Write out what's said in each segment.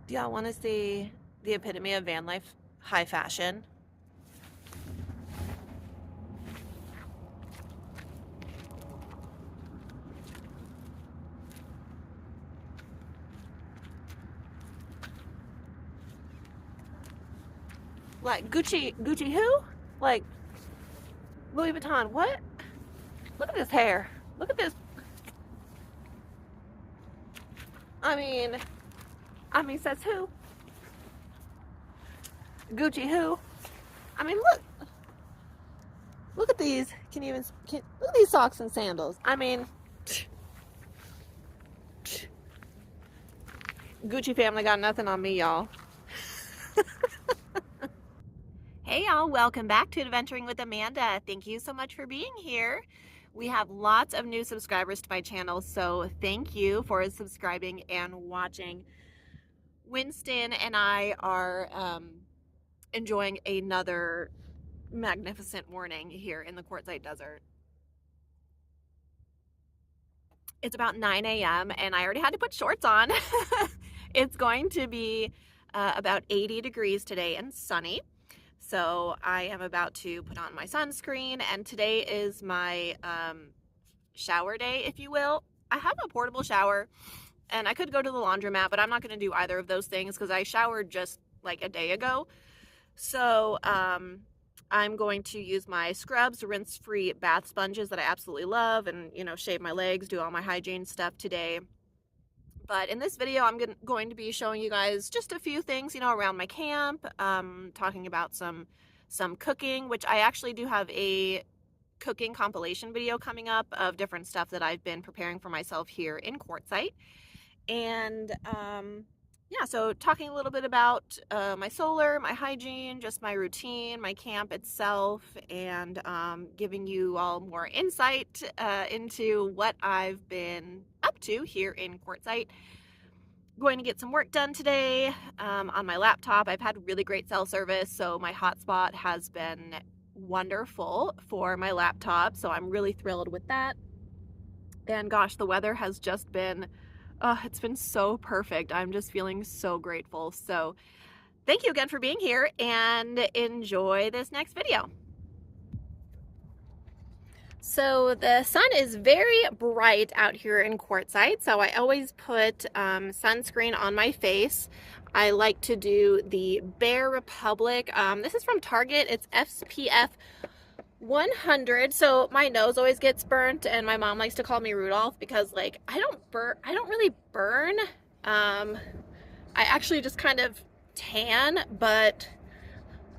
Do y'all want to see the epitome of van life high fashion? Like Gucci who? Like Louis Vuitton, what? Look at this hair. Look at this. I mean, says who? Gucci who? I mean, look at these. Look at these socks and sandals. I mean, Gucci family got nothing on me, y'all. Hey y'all, welcome back to Adventuring with Amanda. Thank you so much for being here. We have lots of new subscribers to my channel, so thank you for subscribing and watching. Winston and I are enjoying another magnificent morning here in the Quartzsite Desert. It's about 9 a.m. and I already had to put shorts on. It's going to be about 80 degrees today and sunny. So I am about to put on my sunscreen, and today is my shower day, if you will. I have a portable shower, and I could go to the laundromat, but I'm not going to do either of those things because I showered just like a day ago. So I'm going to use my Scrubs rinse-free bath sponges that I absolutely love, and, you know, shave my legs, do all my hygiene stuff today. But in this video, I'm going to be showing you guys just a few things, you know, around my camp, talking about some cooking, which I actually do have a cooking compilation video coming up of different stuff that I've been preparing for myself here in Quartzsite. And yeah, so talking a little bit about my solar, my hygiene, just my routine, my camp itself, and giving you all more insight into what I've been up to here in Quartzsite. Going to get some work done today on my laptop. I've had really great cell service, so my hotspot has been wonderful for my laptop, so I'm really thrilled with that. And gosh, the weather has just been it's been so perfect. I'm just feeling so grateful. So thank you again for being here, and enjoy this next video. So the sun is very bright out here in Quartzsite, so I always put sunscreen on my face. I like to do the Bare Republic. This is from Target. It's SPF 100. So my nose always gets burnt, and my mom likes to call me Rudolph because, like, I don't really burn. I actually just kind of tan, but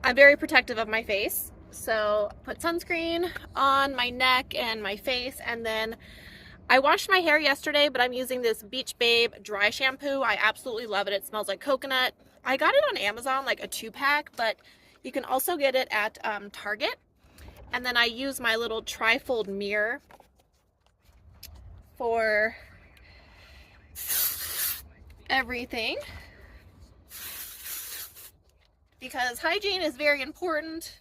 I'm very protective of my face. So put sunscreen on my neck and my face, and then I washed my hair yesterday, but I'm using this Beach Babe dry shampoo. I absolutely love it. It smells like coconut. I got it on Amazon, like a 2-pack, but you can also get it at Target. And then I use my little trifold mirror for everything, because hygiene is very important,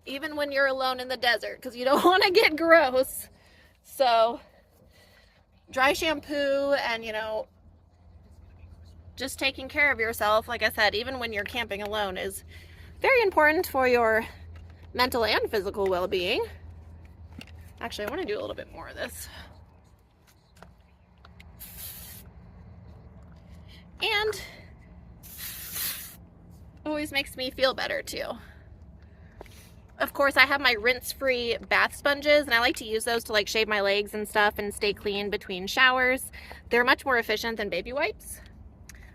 even when you're alone in the desert, because you don't want to get gross. So dry shampoo and, you know, just taking care of yourself, like I said, even when you're camping alone, is very important for your mental and physical well-being. Actually, I want to do a little bit more of this. And always makes me feel better too. Of course, I have my rinse-free bath sponges, and I like to use those to, like, shave my legs and stuff and stay clean between showers. They're much more efficient than baby wipes,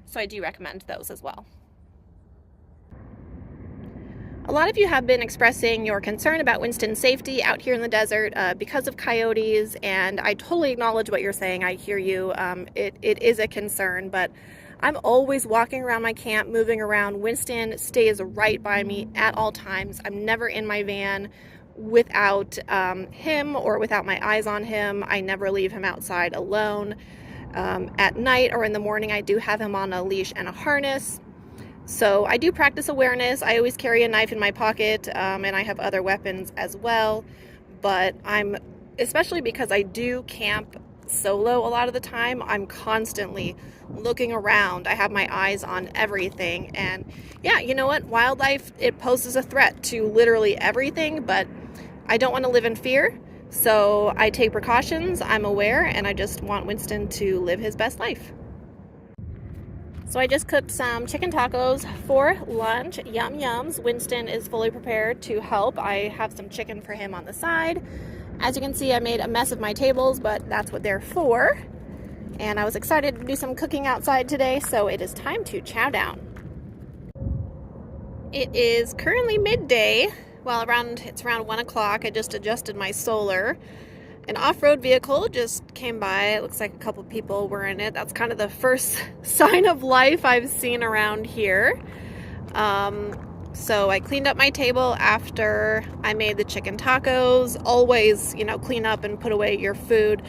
so I do recommend those as well. A lot of you have been expressing your concern about Winston's safety out here in the desert because of coyotes, and I totally acknowledge what you're saying. I hear you. It is a concern, but I'm always walking around my camp, moving around. Winston stays right by me at all times. I'm never in my van without him or without my eyes on him. I never leave him outside alone. At night or in the morning, I do have him on a leash and a harness. So I do practice awareness. I always carry a knife in my pocket, and I have other weapons as well. But especially because I do camp solo a lot of the time, I'm constantly looking around. I have my eyes on everything. And yeah, you know what? Wildlife, it poses a threat to literally everything, but I don't want to live in fear. So I take precautions, I'm aware, and I just want Winston to live his best life. So I just cooked some chicken tacos for lunch. Yum yums. Winston is fully prepared to help. I have some chicken for him on the side. As you can see, I made a mess of my tables, but that's what they're for. And I was excited to do some cooking outside today, so it is time to chow down. It is currently midday. Well, it's around 1 o'clock. I just adjusted my solar. An off-road vehicle just came by. It looks like a couple people were in it. That's kind of the first sign of life I've seen around here. So I cleaned up my table after I made the chicken tacos. Always, clean up and put away your food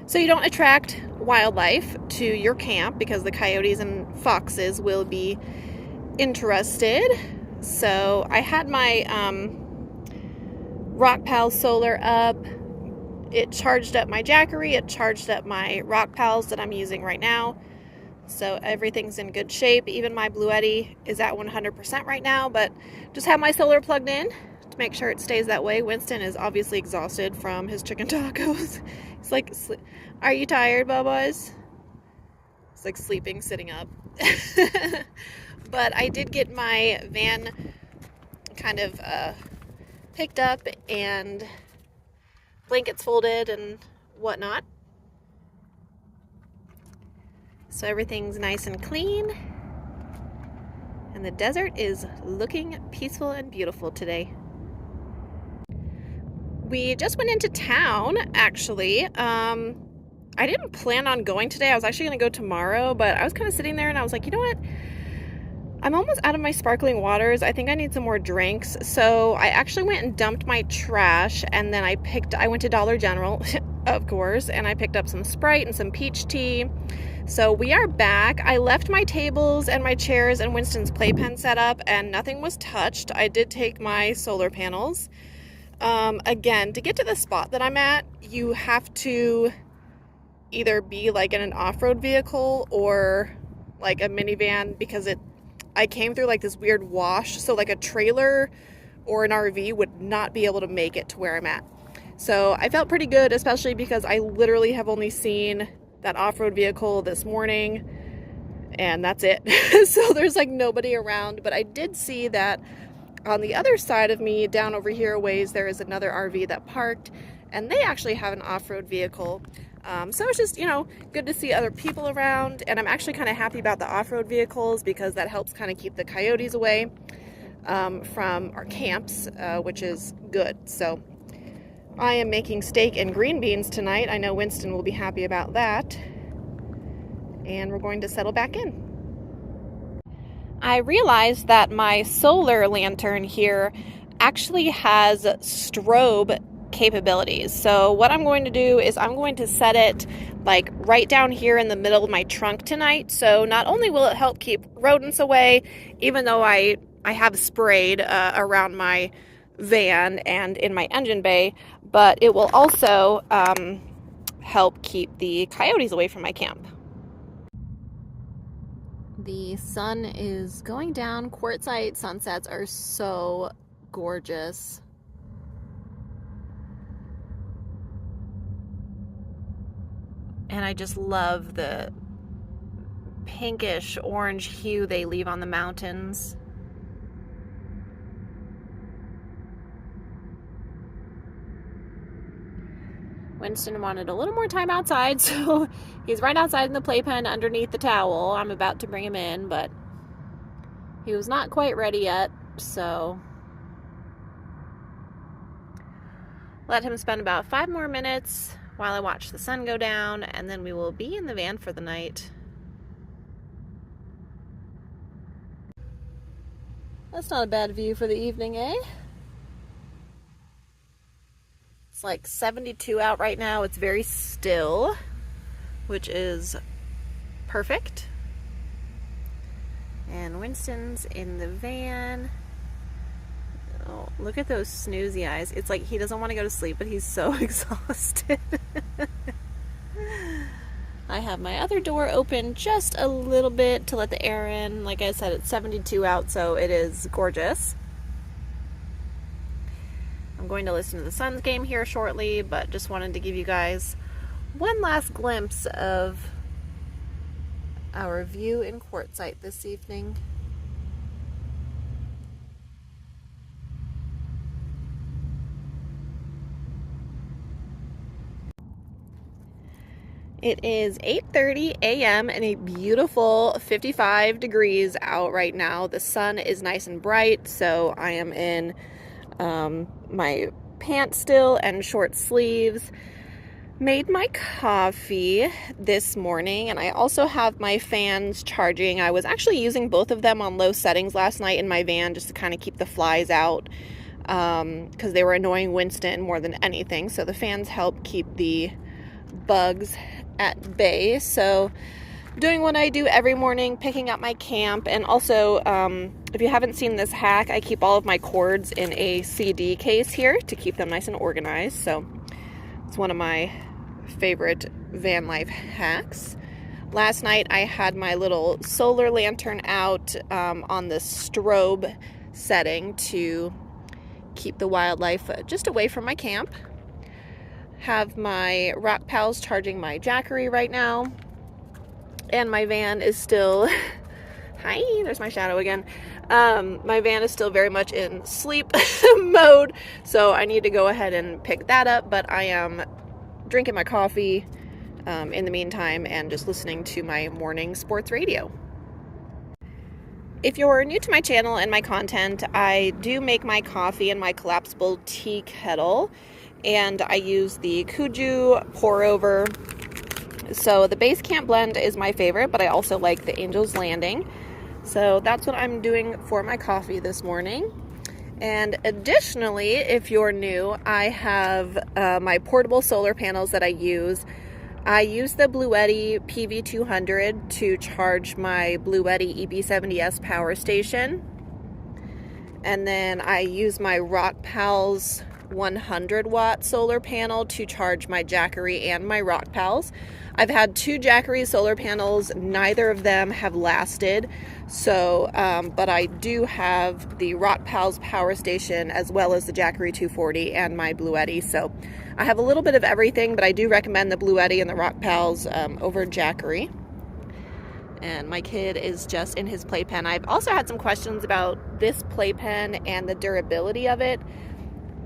so you don't attract wildlife to your camp, because the coyotes and foxes will be interested. So I had my RockPal solar up. It charged up my Jackery, it charged up my RockPals that I'm using right now. So everything's in good shape. Even my Bluetti is at 100% right now, but just have my solar plugged in to make sure it stays that way. Winston is obviously exhausted from his chicken tacos. He's like, are you tired, Bubba's? It's like sleeping, sitting up. But I did get my van kind of picked up and blankets folded and whatnot. So everything's nice and clean. And the desert is looking peaceful and beautiful today. We just went into town, actually. I didn't plan on going today. I was actually going to go tomorrow, but I was kind of sitting there and I was like, you know what? I'm almost out of my sparkling waters. I think I need some more drinks. So I actually went and dumped my trash, and then I went to Dollar General, of course, and I picked up some Sprite and some peach tea. So we are back. I left my tables and my chairs and Winston's playpen set up, and nothing was touched. I did take my solar panels. Again, to get to the spot that I'm at, you have to either be like in an off-road vehicle or like a minivan, because I came through like this weird wash, so like a trailer or an RV would not be able to make it to where I'm at. So I felt pretty good, especially because I literally have only seen that off-road vehicle this morning, and that's it. So there's like nobody around, but I did see that on the other side of me, down over here a ways, there is another RV that parked, and they actually have an off-road vehicle. So it's just, good to see other people around, and I'm actually kind of happy about the off-road vehicles because that helps kind of keep the coyotes away from our camps, which is good. So I am making steak and green beans tonight. I know Winston will be happy about that, and we're going to settle back in. I realized that my solar lantern here actually has strobe capabilities. So what I'm going to do is I'm going to set it like right down here in the middle of my trunk tonight. So not only will it help keep rodents away, even though I have sprayed around my van and in my engine bay, but it will also help keep the coyotes away from my camp. The sun is going down. Quartzsite sunsets are so gorgeous. And I just love the pinkish orange hue they leave on the mountains. Winston wanted a little more time outside, so he's right outside in the playpen underneath the towel. I'm about to bring him in, but he was not quite ready yet, so let him spend about 5 more minutes while I watch the sun go down, and then we will be in the van for the night. That's not a bad view for the evening, eh? It's like 72 out right now. It's very still, which is perfect. And Winston's in the van. Oh, look at those snoozy eyes. It's like he doesn't want to go to sleep, but he's so exhausted. I have my other door open just a little bit to let the air in. Like I said, it's 72 out, so it is gorgeous. I'm going to listen to the Suns game here shortly, but just wanted to give you guys one last glimpse of our view in Quartzsite this evening. It is 8:30 a.m. and a beautiful 55 degrees out right now. The sun is nice and bright, so I am in my pants still and short sleeves. Made my coffee this morning, and I also have my fans charging. I was actually using both of them on low settings last night in my van just to kind of keep the flies out because they were annoying Winston more than anything. So the fans help keep the bugs at bay. So doing what I do every morning, picking up my camp. And also, if you haven't seen this hack, I keep all of my cords in a CD case here to keep them nice and organized. So it's one of my favorite van life hacks. Last night I had my little solar lantern out on the strobe setting to keep the wildlife just away from my camp. Have my Rock Pals charging my Jackery right now, and my van is still hi, there's my shadow again. My van is still very much in sleep mode, so I need to go ahead and pick that up, but I am drinking my coffee in the meantime and just listening to my morning sports radio. If you're new to my channel and my content, I do make my coffee in my collapsible tea kettle, and I use the Kuju pour over. So the Base Camp blend is my favorite, but I also like the Angel's Landing. So that's what I'm doing for my coffee this morning. And additionally, if you're new, I have my portable solar panels that I use. I use the Bluetti PV200 to charge my Bluetti EB70S power station. And then I use my Rock Pals 100 watt solar panel to charge my Jackery and my Rock Pals. I've had two Jackery solar panels, neither of them have lasted, so but I do have the Rock Pals power station as well as the Jackery 240 and my Bluetti, so I have a little bit of everything, but I do recommend the Bluetti and the Rock Pals over Jackery. And my kid is just in his playpen. I've also had some questions about this playpen and the durability of it.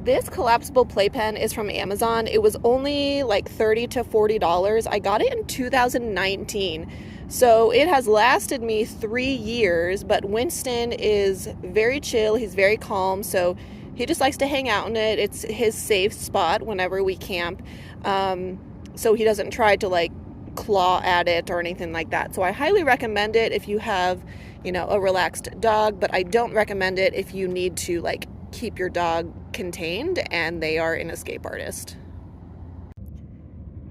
This collapsible playpen is from Amazon. It was only like $30 to $40. I got it in 2019. So it has lasted me 3 years, but Winston is very chill. He's very calm. So he just likes to hang out in it. It's his safe spot whenever we camp. So he doesn't try to like claw at it or anything like that. So I highly recommend it if you have, you know, a relaxed dog, but I don't recommend it if you need to like keep your dog contained and they are an escape artist.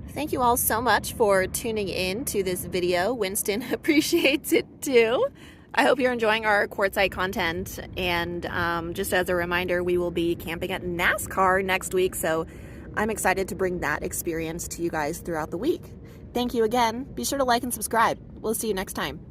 Thank you all so much for tuning in to this video. Winston appreciates it too. I hope you're enjoying our Quartzsite content, and just as a reminder, we will be camping at NASCAR next week, so I'm excited to bring that experience to you guys throughout the week. Thank you again. Be sure to like and subscribe. We'll see you next time.